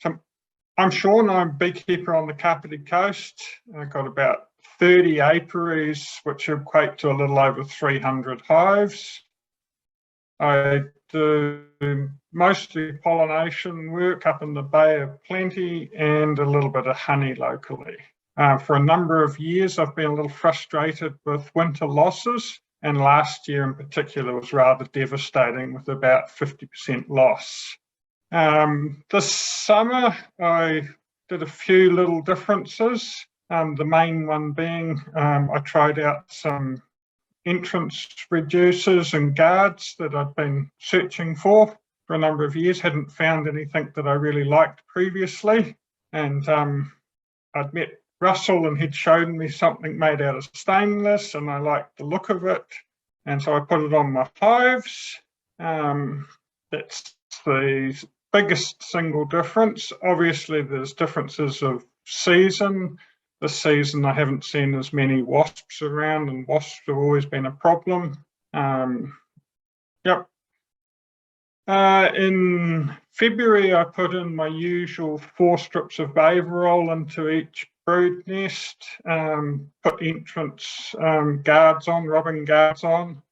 So I'm Shaun, I'm a beekeeper on the Kapiti Coast. I've got about 30 apiaries, which equate to a little over 300 hives. I do mostly pollination work up in the Bay of Plenty and a little bit of honey locally. For a number of years, I've been a little frustrated with winter losses, and last year in particular was rather devastating with about 50% loss. This summer, I did a few little differences. The main one being I tried out some entrance reducers and guards that I'd been searching for a number of years, hadn't found anything that I really liked previously. And I'd met Russell and he'd shown me something made out of stainless and I liked the look of it. And so I put it on my hives. That's the biggest single difference. Obviously, there's differences of season. This season, I haven't seen as many wasps around, and wasps have always been a problem. In February, I put in my usual 4 strips of Baverol into each brood nest, put entrance guards on, RobberGards on,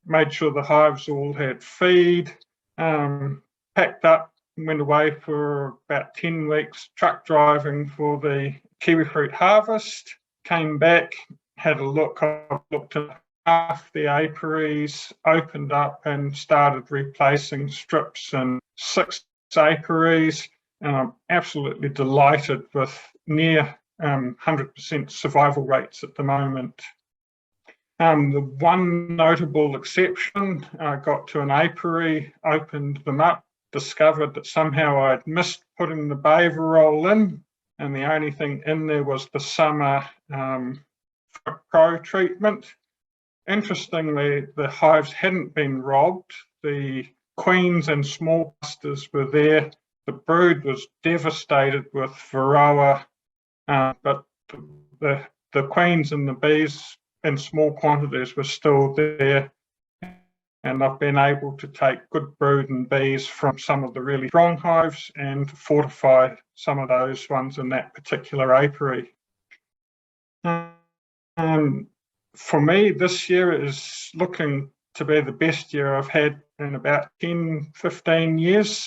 made sure the hives all had feed, packed up and went away for about 10 weeks truck driving for the kiwifruit harvest, came back, had a look. I looked at half the apiaries, opened up and started replacing strips in 6 apiaries, and I'm absolutely delighted with near 100% survival rates at the moment. The one notable exception, I got to an apiary, opened them up, discovered that somehow I'd missed putting the Baverol in, and the only thing in there was the summer pro treatment. Interestingly, the hives hadn't been robbed. The queens and small clusters were there. The brood was devastated with varroa, but the queens and the bees in small quantities were still there. And I've been able to take good brood and bees from some of the really strong hives and fortify some of those ones in that particular apiary. For me, this year is looking to be the best year I've had in about 10, 15 years.